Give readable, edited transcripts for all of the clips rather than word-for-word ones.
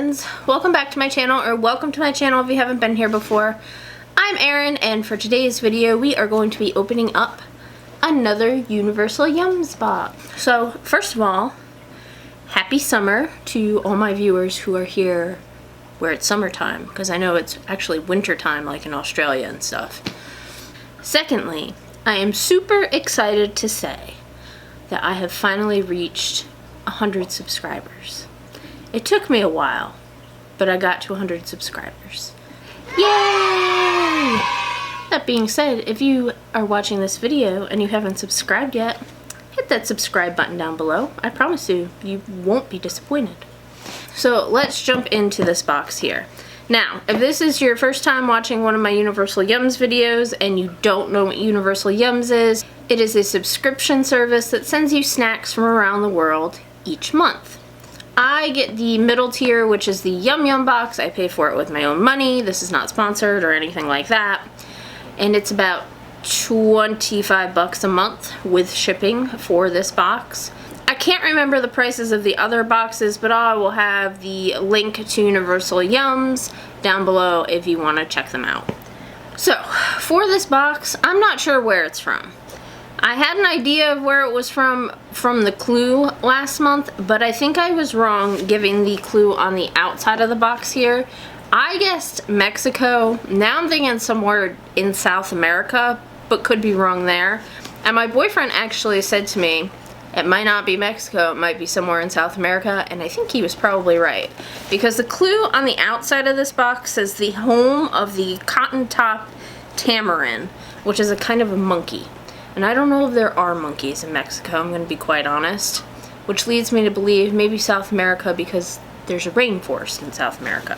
friends, welcome back to my channel, or welcome to my channel if you haven't been here before. I'm Erin, and for today's video we are going to be opening up another Universal Yums box. So first of all, happy summer to all my viewers who are here where it's summertime, because I know it's actually winter time like in Australia and stuff. Secondly, I am super excited to say that I have finally reached 100 subscribers. It took me a while, but I got to 100 subscribers. Yay! That being said, if you are watching this video and you haven't subscribed yet, hit that subscribe button down below. I promise you, you won't be disappointed. So let's jump into this box here. Now, if this is your first time watching one of my Universal Yums videos and you don't know what Universal Yums is, it is a subscription service that sends you snacks from around the world each month. I get the middle tier, which is the Yum Yum box. I pay for it with my own money. This is not sponsored or anything like that. And it's about 25 bucks a month with shipping for this box. I can't remember the prices of the other boxes, but I will have the link to Universal Yums down below if you want to check them out. So, for this box, I'm not sure where it's from. I had an idea of where it was from the clue last month, but I think I was wrong giving the clue on the outside of the box here. I guessed Mexico. Now I'm thinking somewhere in South America, but could be wrong there. And my boyfriend actually said to me, it might not be Mexico, it might be somewhere in South America, and I think he was probably right. Because the clue on the outside of this box says the home of the cotton-top tamarin, which is a kind of a monkey. And I don't know if there are monkeys in Mexico, I'm going to be quite honest. Which leads me to believe maybe South America, because there's a rainforest in South America,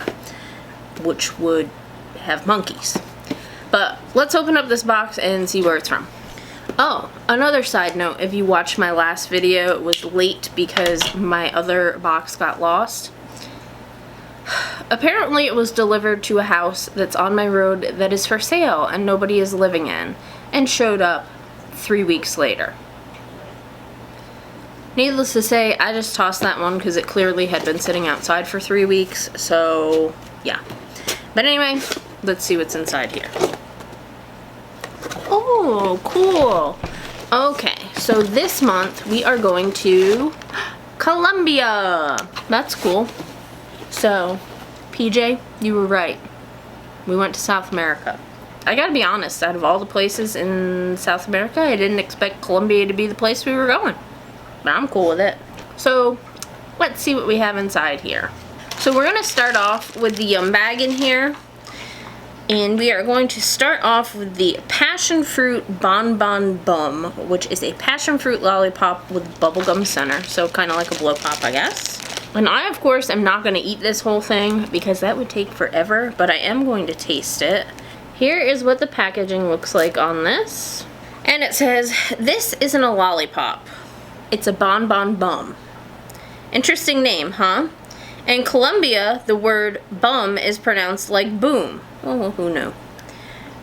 which would have monkeys. But let's open up this box and see where it's from. Oh, another side note, if you watched my last video, it was late because my other box got lost. Apparently it was delivered to a house that's on my road that is for sale and nobody is living in, and showed up 3 weeks later. Needless to say, I just tossed that one because it clearly had been sitting outside for 3 weeks, so yeah. But anyway, let's see what's inside here. Oh, cool. Okay, so this month we are going to Colombia. That's cool. So, PJ, you were right. We went to South America. I gotta be honest, out of all the places in South America, I didn't expect Colombia to be the place we were going. But I'm cool with it. So, let's see what we have inside here. So we're gonna start off with the Yum bag in here. And we are going to start off with the Passion Fruit Bon Bon Bum, which is a passion fruit lollipop with bubblegum center. So kind of like a blow pop, I guess. And I, of course, am not going to eat this whole thing because that would take forever, but I am going to taste it. Here is what the packaging looks like on this. And it says, this isn't a lollipop. It's a Bon Bon Bum. Interesting name, huh? In Colombia, the word bum is pronounced like boom. Oh, who knew?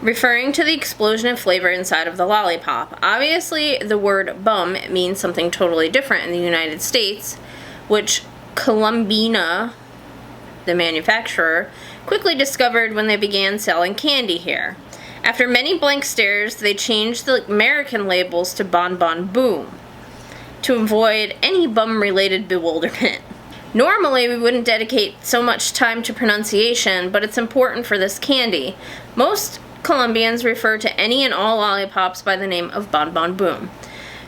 Referring to the explosion of flavor inside of the lollipop. Obviously, the word bum means something totally different in the United States, which Colombina, the manufacturer, quickly discovered when they began selling candy here. After many blank stares, they changed the American labels to Bon Bon Boom to avoid any bum-related bewilderment. Normally, we wouldn't dedicate so much time to pronunciation, but it's important for this candy. Most Colombians refer to any and all lollipops by the name of Bon Bon Boom.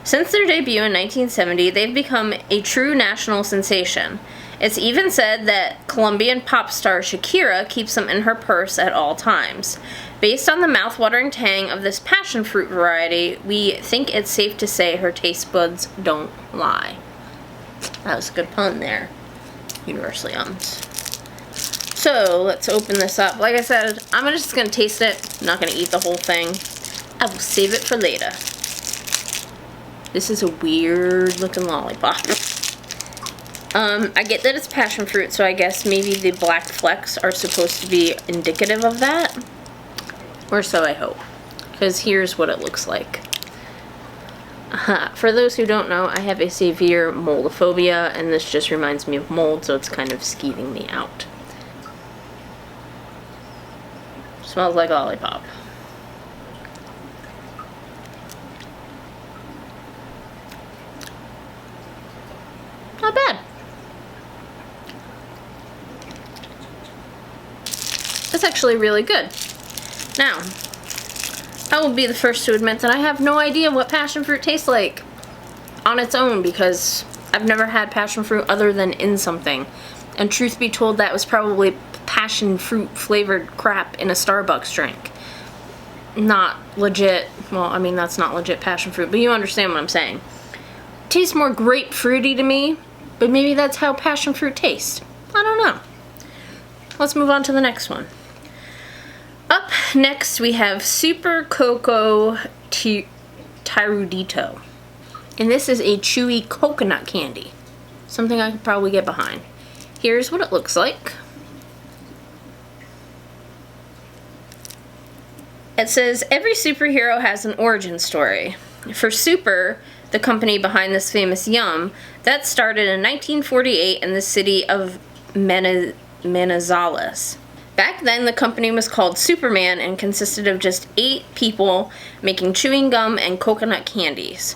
Since their debut in 1970, they've become a true national sensation. It's even said that Colombian pop star Shakira keeps them in her purse at all times. Based on the mouth-watering tang of this passion fruit variety, we think it's safe to say her taste buds don't lie. That was a good pun there. Universal Yums. So, let's open this up. Like I said, I'm just going to taste it. I'm not going to eat the whole thing. I will save it for later. This is a weird looking lollipop. I get that it's passion fruit, so I guess maybe the black flecks are supposed to be indicative of that. Or so I hope. Because here's what it looks like. For those who don't know, I have a severe moldophobia, and this just reminds me of mold, so it's kind of skeeving me out. Smells like a lollipop. Not bad. That's actually really good. Now, I will be the first to admit that I have no idea what passion fruit tastes like on its own, because I've never had passion fruit other than in something. And truth be told, that was probably passion fruit flavored crap in a Starbucks drink. Not legit, well, I mean, that's not legit passion fruit, but you understand what I'm saying. It tastes more grapefruity to me, but maybe that's how passion fruit tastes. I don't know. Let's move on to the next one. Up next, we have Super Coco Tirudito. And this is a chewy coconut candy. Something I could probably get behind. Here's what it looks like. It says, every superhero has an origin story. For Super, the company behind this famous yum, that started in 1948 in the city of Manizales. Back then, the company was called Superman and consisted of just 8 people making chewing gum and coconut candies.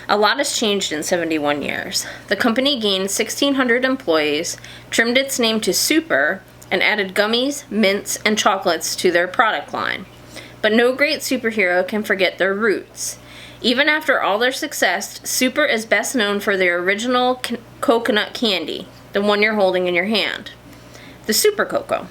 A lot has changed in 71 years. The company gained 1,600 employees, trimmed its name to Super, and added gummies, mints, and chocolates to their product line. But no great superhero can forget their roots. Even after all their success, Super is best known for their original coconut candy, the one you're holding in your hand. The Super Coco.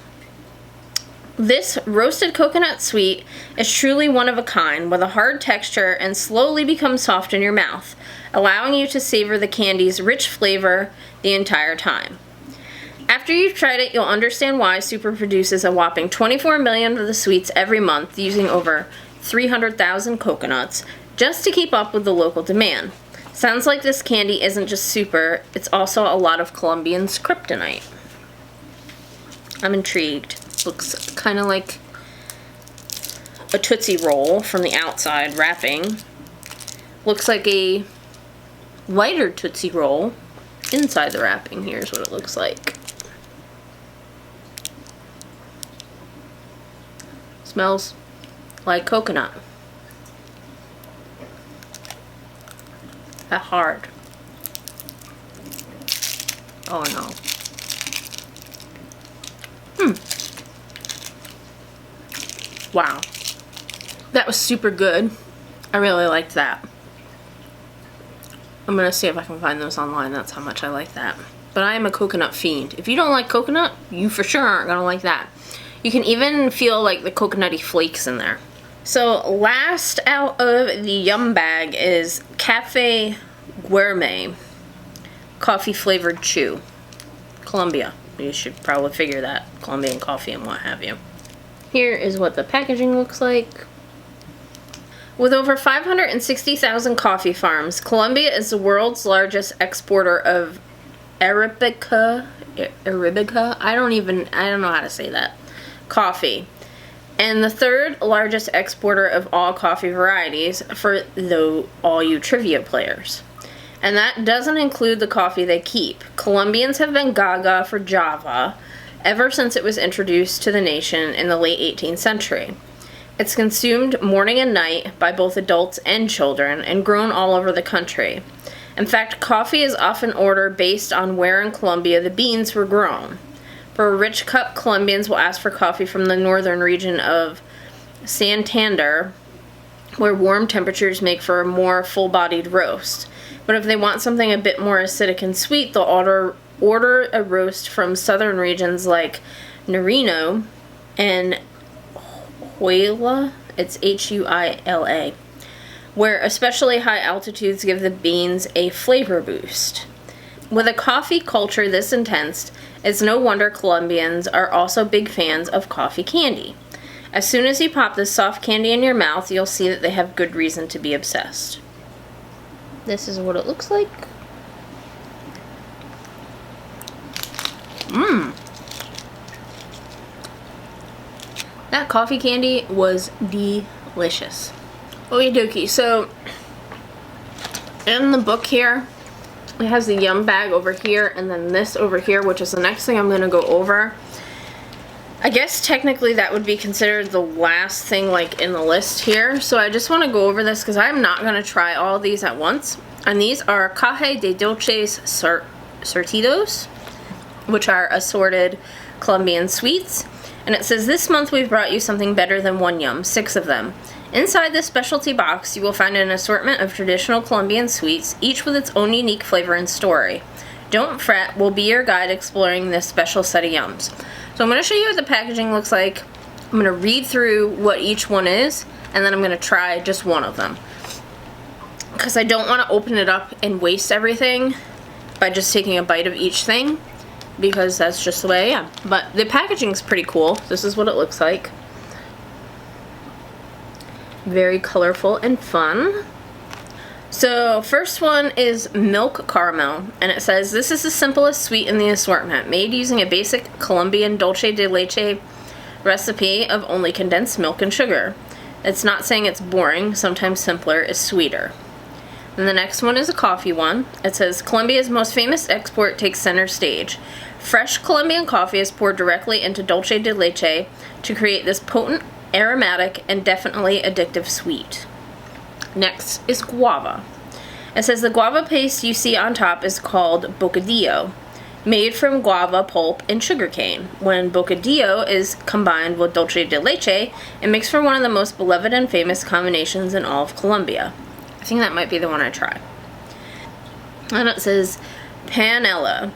This roasted coconut sweet is truly one of a kind, with a hard texture and slowly becomes soft in your mouth, allowing you to savor the candy's rich flavor the entire time. After you've tried it, you'll understand why Super produces a whopping 24 million of the sweets every month, using over 300,000 coconuts, just to keep up with the local demand. Sounds like this candy isn't just Super, it's also a lot of Colombians' kryptonite. I'm intrigued. Looks kind of like a Tootsie Roll from the outside wrapping. Looks like a lighter Tootsie Roll inside the wrapping. Here's what it looks like. Smells like coconut. That hard. Oh no. Wow. That was super good. I really liked that. I'm gonna see if I can find those online. That's how much I like that. But I am a coconut fiend. If you don't like coconut, you for sure aren't gonna like that. You can even feel like the coconutty flakes in there. So last out of the yum bag is Cafe Gourmet coffee flavored chew. Colombia. You should probably figure that. Colombian coffee and what have you. Here is what the packaging looks like. With over 560,000 coffee farms, Colombia is the world's largest exporter of Arabica, I don't know how to say that, coffee, and the 3rd largest exporter of all coffee varieties for all you trivia players. And that doesn't include the coffee they keep. Colombians have been gaga for Java ever since it was introduced to the nation in the late 18th century. It's consumed morning and night by both adults and children and grown all over the country. In fact, coffee is often ordered based on where in Colombia the beans were grown. For a rich cup, Colombians will ask for coffee from the northern region of Santander, where warm temperatures make for a more full-bodied roast. But if they want something a bit more acidic and sweet, they'll order a roast from southern regions like Nariño and Huila, it's Huila, where especially high altitudes give the beans a flavor boost. With a coffee culture this intense, it's no wonder Colombians are also big fans of coffee candy. As soon as you pop this soft candy in your mouth, you'll see that they have good reason to be obsessed. This is what it looks like. That coffee candy was delicious. Okie dokie, so in the book here, it has the Yum bag over here and then this over here, which is the next thing I'm going to go over. I guess technically that would be considered the last thing like in the list here. So I just want to go over this because I'm not going to try all these at once. And these are Caja de Dulces Surtidos, which are assorted Colombian sweets. And it says, this month we've brought you something better than one yum, 6 of them. Inside this specialty box, you will find an assortment of traditional Colombian sweets, each with its own unique flavor and story. Don't fret, we'll be your guide exploring this special set of yums. So I'm going to show you what the packaging looks like. I'm going to read through what each one is, and then I'm going to try just one of them. Because I don't want to open it up and waste everything by just taking a bite of each thing, because that's just the way I am. But the packaging's pretty cool. This is what it looks like. Very colorful and fun. So first one is milk caramel, and it says, this is the simplest sweet in the assortment, made using a basic Colombian dulce de leche recipe of only condensed milk and sugar. It's not saying it's boring, sometimes simpler is sweeter. And the next one is a coffee one. It says, Colombia's most famous export takes center stage. Fresh Colombian coffee is poured directly into dulce de leche to create this potent, aromatic, and definitely addictive sweet. Next is guava. It says the guava paste you see on top is called bocadillo, made from guava pulp and sugarcane. When bocadillo is combined with dulce de leche, it makes for one of the most beloved and famous combinations in all of Colombia. I think that might be the one I try. And it says panela.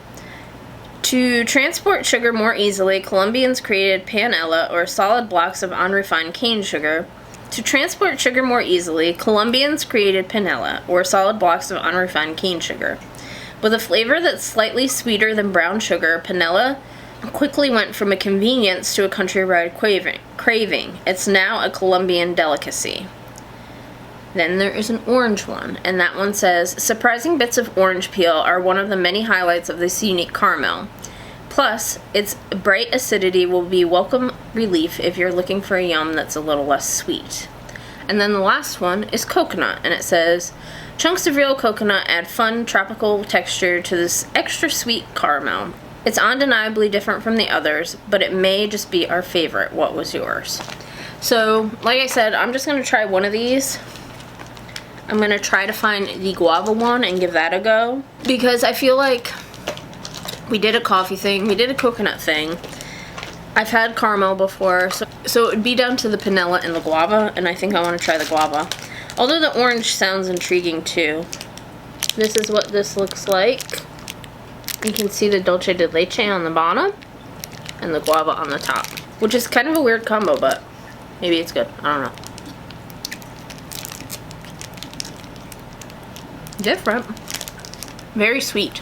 To transport sugar more easily, Colombians created panela, or solid blocks of unrefined cane sugar. To transport sugar more easily, Colombians created panela, or solid blocks of unrefined cane sugar. With a flavor that's slightly sweeter than brown sugar, panela quickly went from a convenience to a countrywide craving. It's now a Colombian delicacy. Then there is an orange one, and that one says, surprising bits of orange peel are one of the many highlights of this unique caramel. Plus, its bright acidity will be welcome relief if you're looking for a yum that's a little less sweet. And then the last one is coconut, and it says, chunks of real coconut add fun, tropical texture to this extra sweet caramel. It's undeniably different from the others, but it may just be our favorite. What was yours? So, like I said, I'm just going to try one of these. I'm going to try to find the guava one and give that a go, because I feel like we did a coffee thing, we did a coconut thing. I've had caramel before, so it would be down to the panela and the guava, and I think I want to try the guava. Although the orange sounds intriguing too. This is what this looks like. You can see the dulce de leche on the bottom and the guava on the top, which is kind of a weird combo, but maybe it's good. I don't know. Different. Very sweet.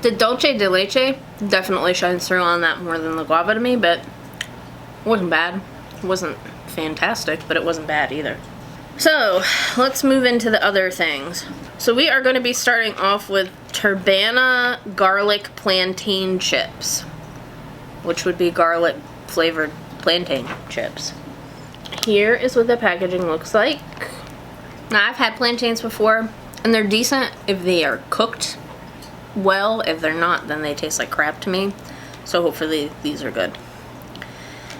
The dulce de leche definitely shines through on that more than the guava to me, but it wasn't bad. It wasn't fantastic, but it wasn't bad either. So, let's move into the other things. So we are going to be starting off with Turbana garlic plantain chips, which would be garlic flavored plantain chips. Here is what the packaging looks like. Now, I've had plantains before, and they're decent if they are cooked well. If they're not, then they taste like crap to me. So hopefully these are good.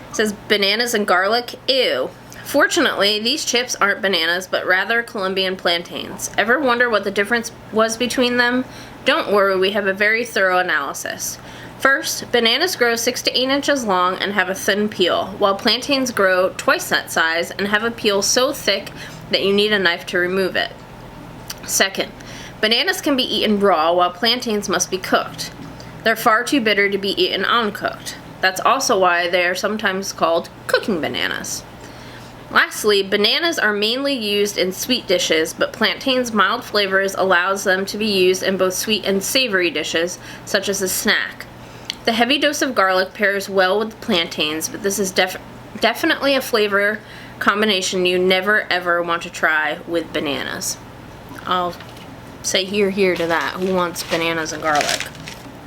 It says bananas and garlic. Ew. Fortunately, these chips aren't bananas, but rather Colombian plantains. Ever wonder what the difference was between them? Don't worry, we have a very thorough analysis. First, bananas grow 6 to 8 inches long and have a thin peel, while plantains grow twice that size and have a peel so thick that you need a knife to remove it. Second, bananas can be eaten raw, while plantains must be cooked. They're far too bitter to be eaten uncooked. That's also why they are sometimes called cooking bananas. Lastly, bananas are mainly used in sweet dishes, but plantains' mild flavors allows them to be used in both sweet and savory dishes, such as a snack. The heavy dose of garlic pairs well with plantains, but this is definitely a flavor combination you never ever want to try with bananas. I'll say here to that. Who wants bananas and garlic?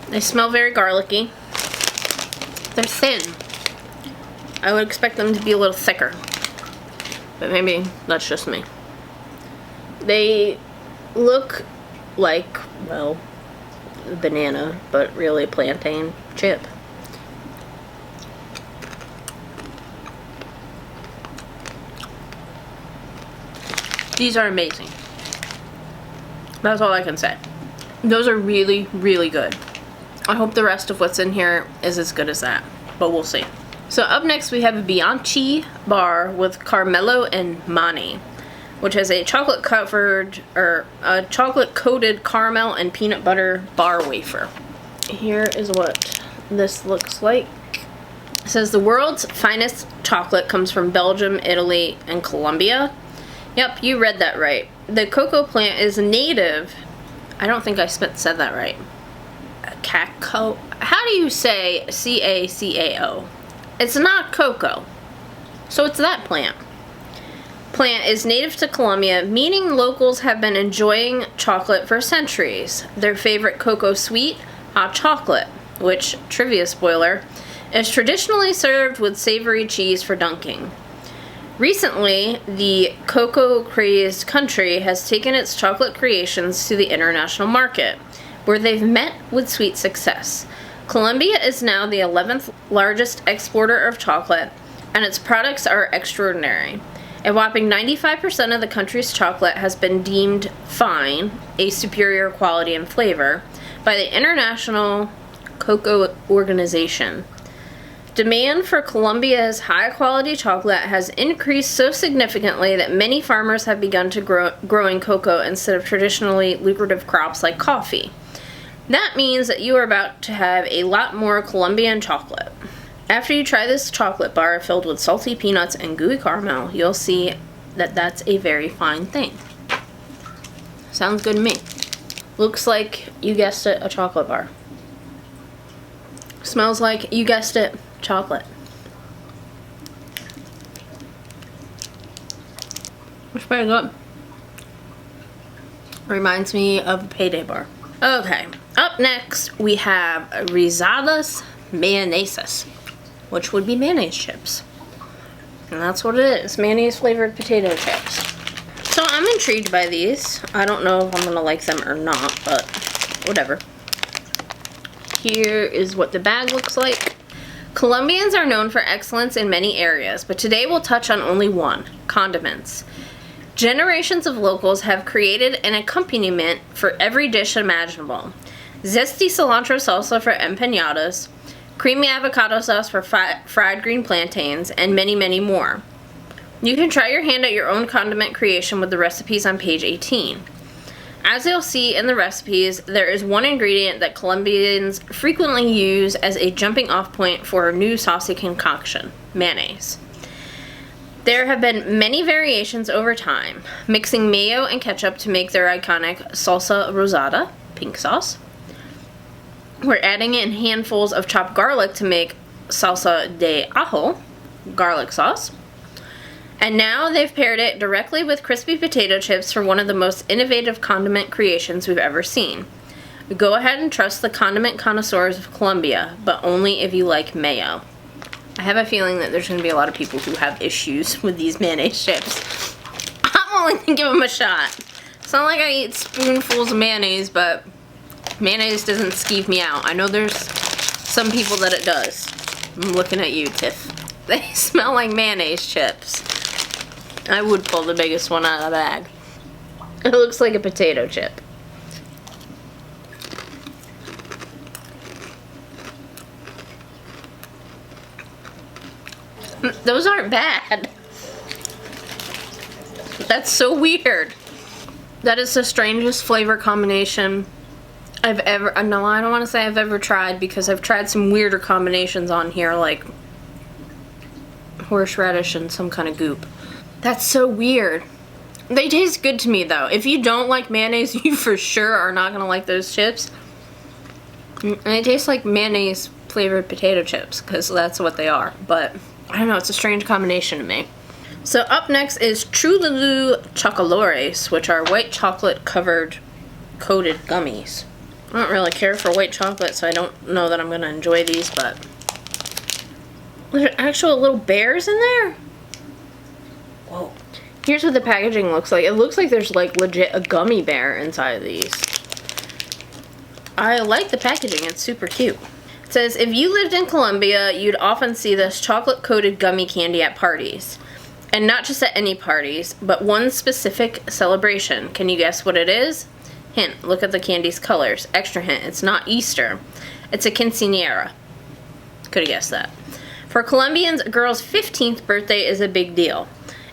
They smell very garlicky. They're thin. I would expect them to be a little thicker, but maybe that's just me. They look like, well, banana, but really plantain chip. These are amazing. That's all I can say. Those are really, really good. I hope the rest of what's in here is as good as that, but we'll see. So up next we have a Bianchi bar with Carmelo and Mani, which has a chocolate coated caramel and peanut butter bar wafer. Here is what this looks like. It says the world's finest chocolate comes from Belgium, Italy, and Colombia. Yep, you read that right. The cocoa plant is native. I don't think I said that right. Cacao. How do you say C-A-C-A-O? It's not cocoa. So it's that plant. Plant is native to Colombia, meaning locals have been enjoying chocolate for centuries. Their favorite cocoa sweet, hot chocolate, which, trivia spoiler, is traditionally served with savory cheese for dunking. Recently, the cocoa-crazed country has taken its chocolate creations to the international market, where they've met with sweet success. Colombia is now the 11th largest exporter of chocolate, and its products are extraordinary. A whopping 95% of the country's chocolate has been deemed fine, a superior quality and flavor, by the International Cocoa Organization. Demand for Colombia's high-quality chocolate has increased so significantly that many farmers have begun to growing cocoa instead of traditionally lucrative crops like coffee. That means that you are about to have a lot more Colombian chocolate. After you try this chocolate bar filled with salty peanuts and gooey caramel, you'll see that that's a very fine thing. Sounds good to me. Looks like, you guessed it, a chocolate bar. Smells like, you guessed it, chocolate. It's pretty good. Reminds me of a Payday bar. Okay, up next we have Rizadas Mayonnaise, which would be mayonnaise chips. And that's what it is, mayonnaise flavored potato chips. So I'm intrigued by these. I don't know if I'm gonna like them or not, but whatever. Here is what the bag looks like. Colombians are known for excellence in many areas, but today we'll touch on only one, condiments. Generations of locals have created an accompaniment for every dish imaginable. Zesty cilantro salsa for empanadas, creamy avocado sauce for fried green plantains, and many, many more. You can try your hand at your own condiment creation with the recipes on page 18. As you'll see in the recipes, there is one ingredient that Colombians frequently use as a jumping off point for a new saucy concoction, mayonnaise. There have been many variations over time, mixing mayo and ketchup to make their iconic salsa rosada, pink sauce. We're adding in handfuls of chopped garlic to make salsa de ajo, garlic sauce. And now they've paired it directly with crispy potato chips for one of the most innovative condiment creations we've ever seen. Go ahead and trust the condiment connoisseurs of Colombia, but only if you like mayo. I have a feeling that there's going to be a lot of people who have issues with these mayonnaise chips. I'm willing to give them a shot. It's not like I eat spoonfuls of mayonnaise, but mayonnaise doesn't skeeve me out. I know there's some people that it does. I'm looking at you, Tiff. They smell like mayonnaise chips. I would pull the biggest one out of the bag. It looks like a potato chip. Those aren't bad. That's so weird. That is the strangest flavor combination I've ever, no, I don't want to say I've ever tried, because I've tried some weirder combinations on here, like horseradish and some kind of goop. That's so weird. They taste good to me though. If you don't like mayonnaise, you for sure are not gonna like those chips. And they taste like mayonnaise flavored potato chips, because that's what they are. But I don't know, it's a strange combination to me. So up next is Trululu Chocolores, which are white chocolate coated gummies. I don't really care for white chocolate, so I don't know that I'm gonna enjoy these, but there's actual little bears in there? Whoa. Here's what the packaging looks like. It looks like there's like legit a gummy bear inside of these. I like the packaging, it's super cute. It says, if you lived in Colombia, you'd often see this chocolate-coated gummy candy at parties. And not just at any parties, but one specific celebration. Can you guess what it is? Hint, look at the candy's colors. Extra hint, it's not Easter. It's a quinceañera. Could have guessed that. For Colombians, a girl's 15th birthday is a big deal.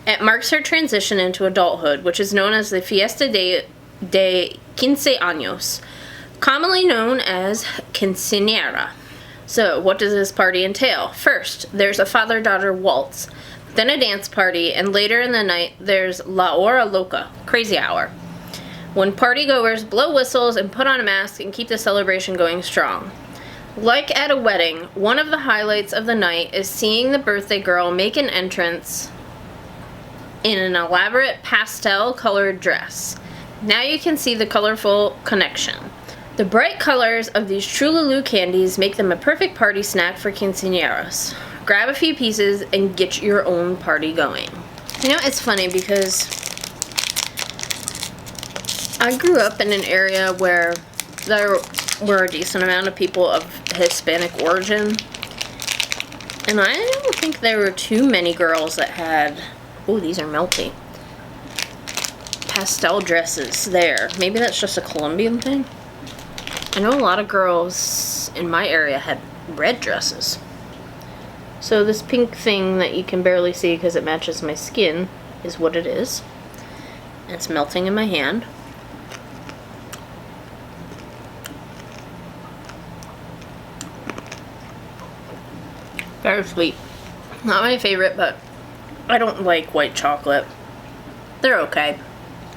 It marks her transition into adulthood, which is known as the Fiesta de Quince Años, commonly known as quinceañera. So, what does this party entail? First, there's a father-daughter waltz, then a dance party, and later in the night, there's La Hora Loca, crazy hour, when partygoers blow whistles and put on a mask and keep the celebration going strong. Like at a wedding, one of the highlights of the night is seeing the birthday girl make an entrance in an elaborate pastel-colored dress. Now you can see the colorful connection. The bright colors of these Trululu candies make them a perfect party snack for quinceañeras. Grab a few pieces and get your own party going. You know, it's funny because I grew up in an area where there were a decent amount of people of Hispanic origin. And I don't think there were too many girls that had, oh, these are melty, pastel dresses there. Maybe that's just a Colombian thing. I know a lot of girls in my area had red dresses. So this pink thing that you can barely see because it matches my skin is what it is. It's melting in my hand. Very sweet. Not my favorite, but I don't like white chocolate. They're okay.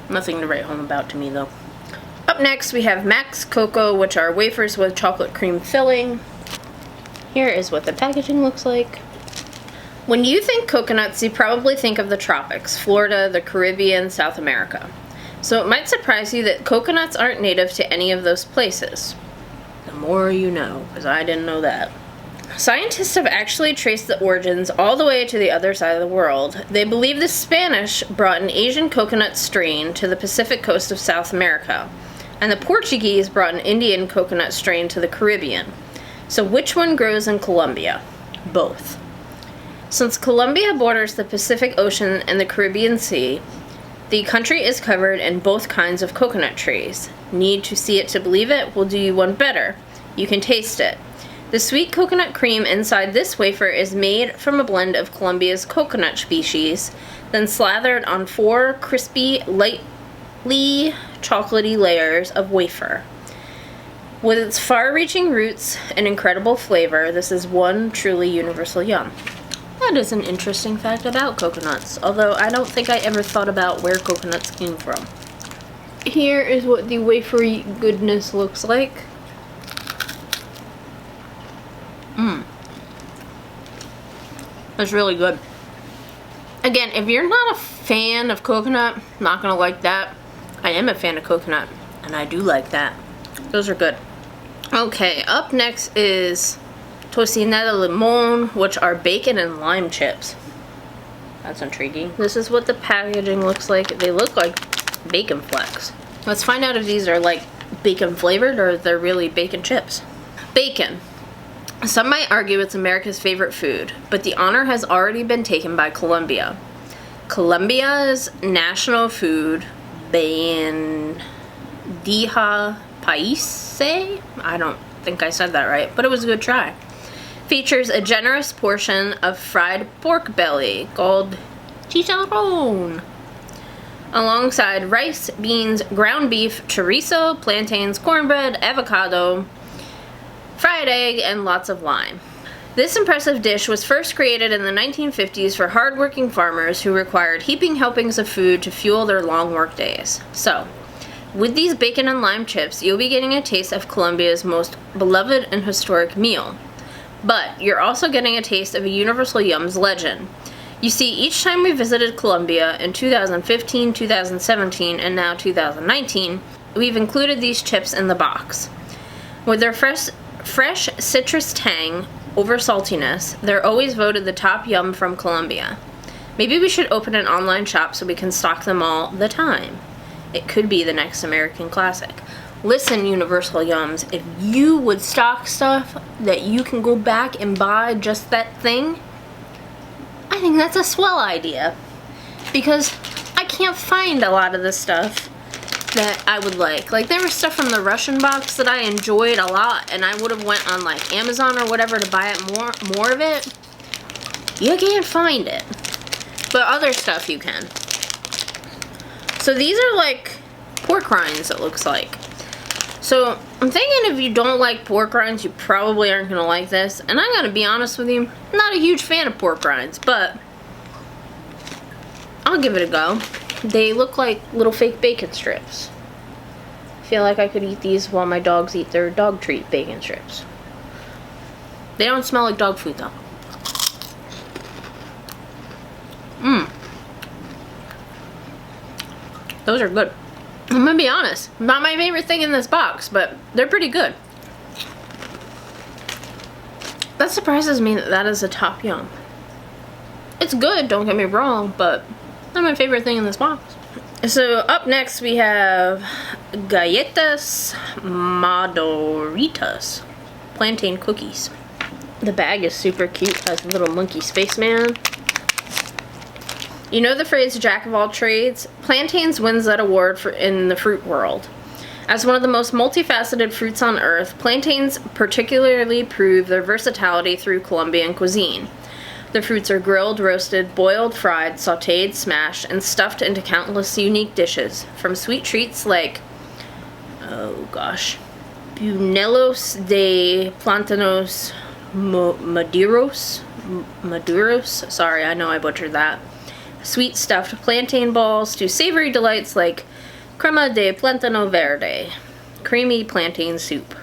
Nothing to write home about to me, though. Up next, we have Max Coco, which are wafers with chocolate cream filling. Here is what the packaging looks like. When you think coconuts, you probably think of the tropics, Florida, the Caribbean, South America. So it might surprise you that coconuts aren't native to any of those places. The more you know, because I didn't know that. Scientists have actually traced the origins all the way to the other side of the world. They believe the Spanish brought an Asian coconut strain to the Pacific coast of South America, and the Portuguese brought an Indian coconut strain to the Caribbean. So which one grows in Colombia? Both. Since Colombia borders the Pacific Ocean and the Caribbean Sea, the country is covered in both kinds of coconut trees. Need to see it to believe it? We'll do you one better. You can taste it. The sweet coconut cream inside this wafer is made from a blend of Colombia's coconut species, then slathered on 4 crispy, lightly chocolatey layers of wafer. With its far-reaching roots and incredible flavor, this is one truly universal yum. That is an interesting fact about coconuts, although I don't think I ever thought about where coconuts came from. Here is what the wafery goodness looks like. It's really good. Again, if you're not a fan of coconut, not gonna like that. I am a fan of coconut, and I do like that. Those are good. Okay, up next is tocineta de limon, which are bacon and lime chips. That's intriguing. This is what the packaging looks like. They look like bacon flecks. Let's find out if these are like bacon flavored or if they're really bacon chips. Bacon. Some might argue it's America's favorite food, but the honor has already been taken by Colombia. Colombia's national food, bandeja paisa, I don't think I said that right, but it was a good try, features a generous portion of fried pork belly called chicharrón, alongside rice, beans, ground beef, chorizo, plantains, cornbread, avocado, fried egg, and lots of lime. This impressive dish was first created in the 1950s for hardworking farmers who required heaping helpings of food to fuel their long work days. So, with these bacon and lime chips, you'll be getting a taste of Colombia's most beloved and historic meal. But you're also getting a taste of a Universal Yums legend. You see, each time we visited Colombia in 2015, 2017, and now 2019, we've included these chips in the box. With their fresh citrus tang over saltiness, they're always voted the top yum from Colombia. Maybe we should open an online shop so we can stock them all the time. It could be the next American classic. Listen, Universal Yums, if you would stock stuff that you can go back and buy just that thing, I think that's a swell idea. Because I can't find a lot of the stuff that I would like. Like, there was stuff from the Russian box that I enjoyed a lot, and I would have went on like Amazon or whatever to buy it more of it. You can't find it. But other stuff you can. So these are like pork rinds, it looks like. So I'm thinking if you don't like pork rinds, you probably aren't going to like this. And I'm going to be honest with you, I'm not a huge fan of pork rinds, but I'll give it a go. They look like little fake bacon strips. I feel like I could eat these while my dogs eat their dog treat bacon strips. They don't smell like dog food though. Mmm. Those are good. I'm gonna be honest, not my favorite thing in this box, but they're pretty good. That surprises me that that is a top yum. It's good, don't get me wrong, but not my favorite thing in this box. So up next we have Galletas Maduritas plantain cookies. The bag is super cute, has a little monkey spaceman. You know the phrase jack of all trades? Plantains wins that award in the fruit world. As one of the most multifaceted fruits on earth, plantains particularly prove their versatility through Colombian cuisine. The fruits are grilled, roasted, boiled, fried, sautéed, smashed, and stuffed into countless unique dishes, from sweet treats like, oh gosh, buñuelos de plátanos maduros, sorry, I know I butchered that, sweet stuffed plantain balls, to savory delights like crema de plátano verde, creamy plantain soup.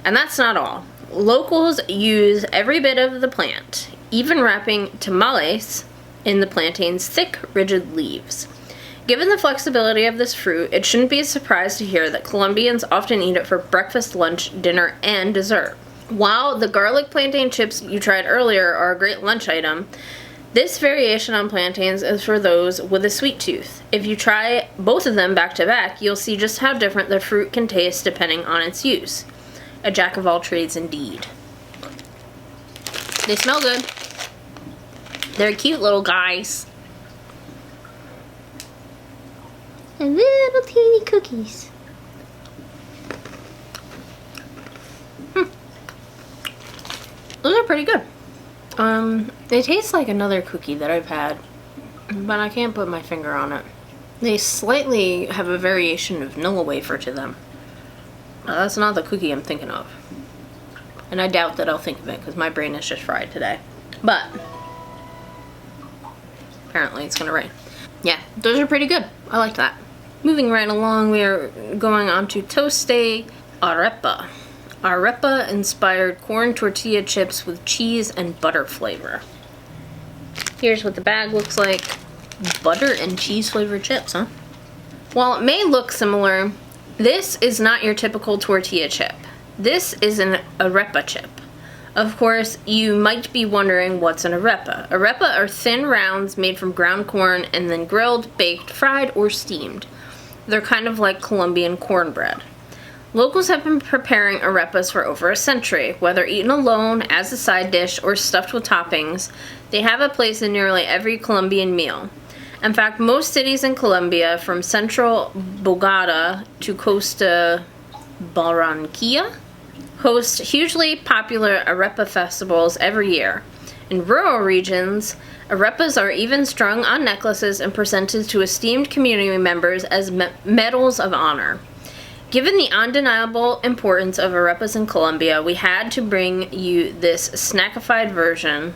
And that's not all. Locals use every bit of the plant, even wrapping tamales in the plantain's thick, rigid leaves. Given the flexibility of this fruit, it shouldn't be a surprise to hear that Colombians often eat it for breakfast, lunch, dinner, and dessert. While the garlic plantain chips you tried earlier are a great lunch item, this variation on plantains is for those with a sweet tooth. If you try both of them back to back, you'll see just how different the fruit can taste depending on its use. A jack of all trades indeed. They smell good. They're cute little guys. And little teeny cookies. Those are pretty good. They taste like another cookie that I've had, but I can't put my finger on it. They slightly have a variation of vanilla wafer to them. That's not the cookie I'm thinking of. And I doubt that I'll think of it because my brain is just fried today. But apparently it's gonna rain. Yeah, those are pretty good. I like that. Moving right along, we are going on to Toste Arepa. Arepa inspired corn tortilla chips with cheese and butter flavor. Here's what the bag looks like. Butter and cheese flavored chips, huh? While it may look similar, this is not your typical tortilla chip. This is an arepa chip. Of course, you might be wondering what's an arepa. Arepa are thin rounds made from ground corn and then grilled, baked, fried, or steamed. They're kind of like Colombian cornbread. Locals have been preparing arepas for over a century. Whether eaten alone, as a side dish, or stuffed with toppings, they have a place in nearly every Colombian meal. In fact, most cities in Colombia, from central Bogota to Costa Barranquilla, host hugely popular arepa festivals every year. In rural regions, arepas are even strung on necklaces and presented to esteemed community members as medals of honor. Given the undeniable importance of arepas in Colombia, we had to bring you this snackified version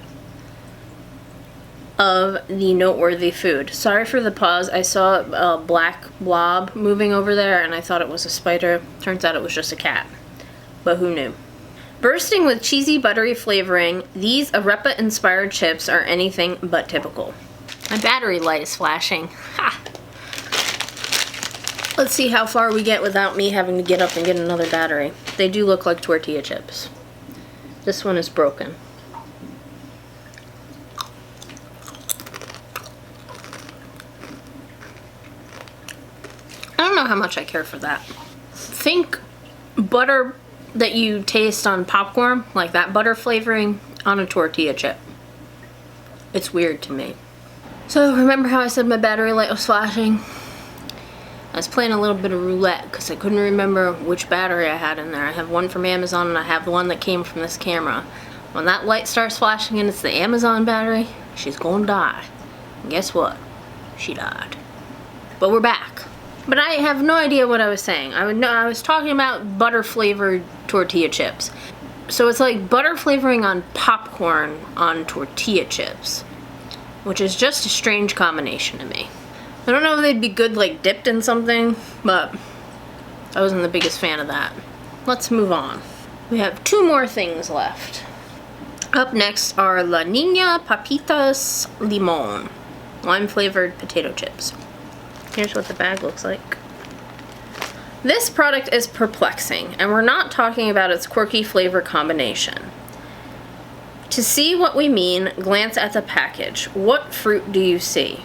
of the noteworthy food. Sorry for the pause. I saw a black blob moving over there and I thought it was a spider. Turns out it was just a cat. But who knew? Bursting with cheesy, buttery flavoring, these arepa-inspired chips are anything but typical. My battery light is flashing. Ha! Let's see how far we get without me having to get up and get another battery. They do look like tortilla chips. This one is broken. much I care for that. Think butter that you taste on popcorn, like that butter flavoring on a tortilla chip. It's weird to me. So remember how I said my battery light was flashing? I was playing a little bit of roulette because I couldn't remember which battery I had in there. I have one from Amazon and I have the one that came from this camera. When that light starts flashing and it's the Amazon battery, she's gonna die. And guess what? She died. But we're back. But I have no idea what I was saying. I was talking about butter flavored tortilla chips. So it's like butter flavoring on popcorn on tortilla chips, which is just a strange combination to me. I don't know if they'd be good like dipped in something, but I wasn't the biggest fan of that. Let's move on. We have 2 more things left. Up next are La Niña Papitas Limon, lime flavored potato chips. Here's what the bag looks like. This product is perplexing, and we're not talking about its quirky flavor combination. To see what we mean, glance at the package. What fruit do you see?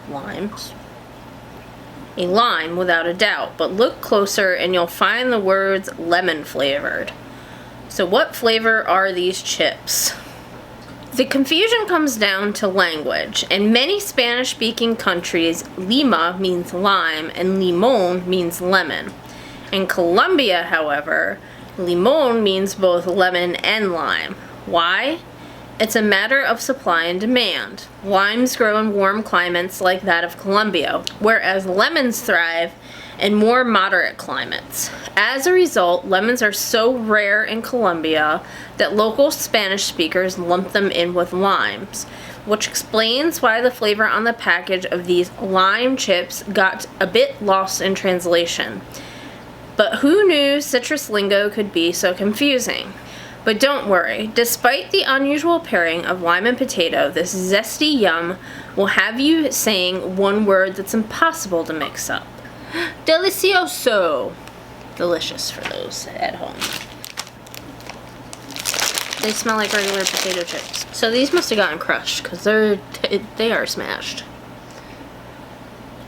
Limes. A lime, without a doubt, but look closer and you'll find the words lemon flavored. So what flavor are these chips? The confusion comes down to language. In many Spanish-speaking countries, lima means lime and limon means lemon. In Colombia, however, limon means both lemon and lime. Why? It's a matter of supply and demand. Limes grow in warm climates like that of Colombia, whereas lemons thrive in more moderate climates. As a result, lemons are so rare in Colombia that local Spanish speakers lump them in with limes, which explains why the flavor on the package of these lime chips got a bit lost in translation. But who knew citrus lingo could be so confusing? But don't worry, despite the unusual pairing of lime and potato, this zesty yum will have you saying one word that's impossible to mix up. Delicioso. Delicious for those at home. They smell like regular potato chips. So these must have gotten crushed because they are smashed.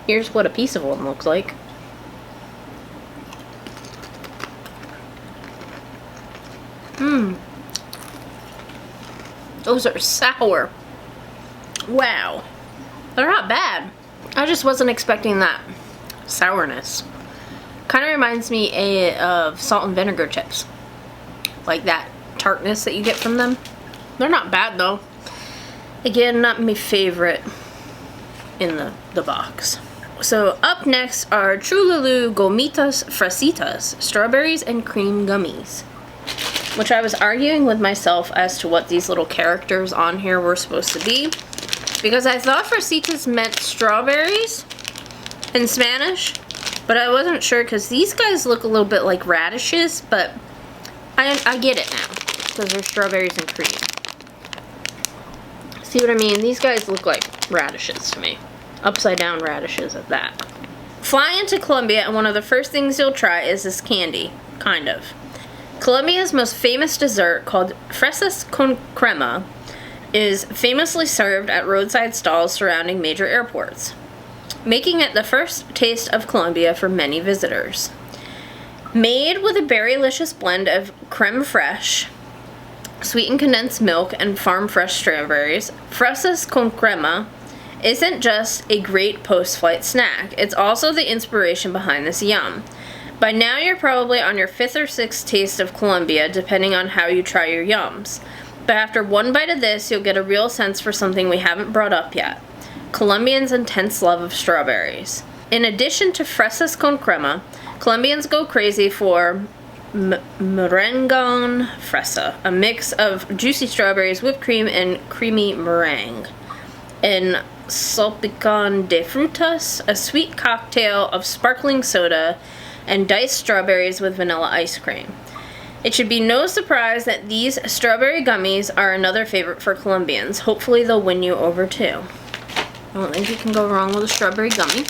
Here's what a piece of one looks like. Those are sour. Wow. They're not bad. I just wasn't expecting that sourness. Kind of reminds me of salt and vinegar chips. Like that tartness that you get from them. They're not bad though. Again, not my favorite in the box. So up next are Trululu Gomitas Fresitas, strawberries and cream gummies. Which I was arguing with myself as to what these little characters on here were supposed to be. Because I thought fresitas meant strawberries in Spanish. But I wasn't sure because these guys look a little bit like radishes. But I get it now. Because they're strawberries and cream. See what I mean? These guys look like radishes to me. Upside down radishes at that. Fly into Colombia and one of the first things you'll try is this candy. Kind of. Colombia's most famous dessert, called fresas con crema, is famously served at roadside stalls surrounding major airports, making it the first taste of Colombia for many visitors. Made with a berrylicious blend of creme fraiche, sweetened condensed milk, and farm-fresh strawberries, fresas con crema isn't just a great post-flight snack, it's also the inspiration behind this yum. By now you're probably on your 5th or 6th taste of Colombia, depending on how you try your yums. But after one bite of this, you'll get a real sense for something we haven't brought up yet. Colombians' intense love of strawberries. In addition to fresas con crema, Colombians go crazy for merengon fresa, a mix of juicy strawberries, whipped cream, and creamy meringue. And salpicón de frutas, a sweet cocktail of sparkling soda and diced strawberries with vanilla ice cream. It should be no surprise that these strawberry gummies are another favorite for Colombians. Hopefully they'll win you over too. I don't think you can go wrong with a strawberry gummy.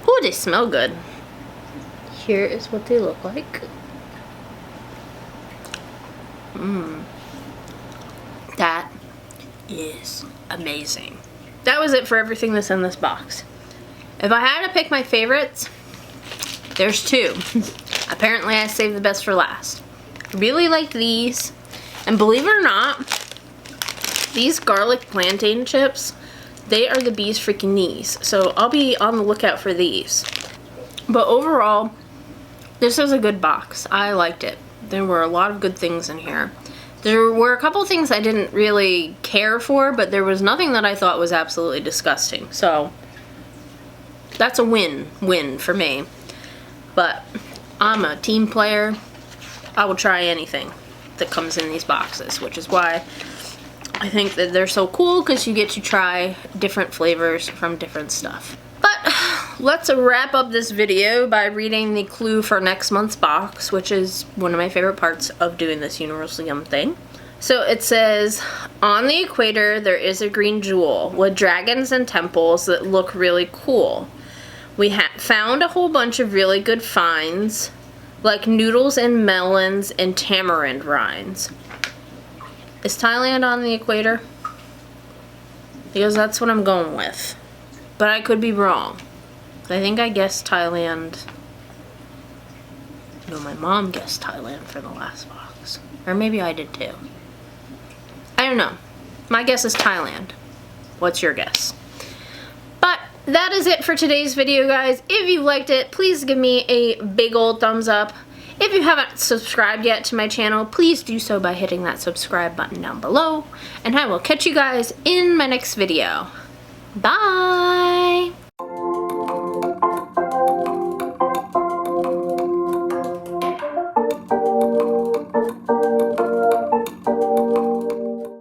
Oh, they smell good. Here is what they look like. That is amazing. that was it for everything that's in this box. If I had to pick my favorites, there's two. Apparently I saved the best for last. Really like these. And believe it or not, these garlic plantain chips, they are the bee's freaking knees. So I'll be on the lookout for these. But overall, this is a good box. I liked it. There were a lot of good things in here. There were a couple things I didn't really care for, but there was nothing that I thought was absolutely disgusting. So that's a win for me. But I'm a team player. I will try anything that comes in these boxes, which is why I think that they're so cool, because you get to try different flavors from different stuff. But let's wrap up this video by reading the clue for next month's box, which is one of my favorite parts of doing this Universal Yum thing. So it says, on the equator there is a green jewel with dragons and temples that look really cool. We found a whole bunch of really good finds, like noodles and melons and tamarind rinds. Is Thailand on the equator? Because that's what I'm going with. But I could be wrong. I think I guessed Thailand. No, my mom guessed Thailand for the last box. Or maybe I did too. I don't know. My guess is Thailand. What's your guess? But that is it for today's video, guys. If you liked it, please give me a big old thumbs up. If you haven't subscribed yet to my channel, please do so by hitting that subscribe button down below. And I will catch you guys in my next video. Bye!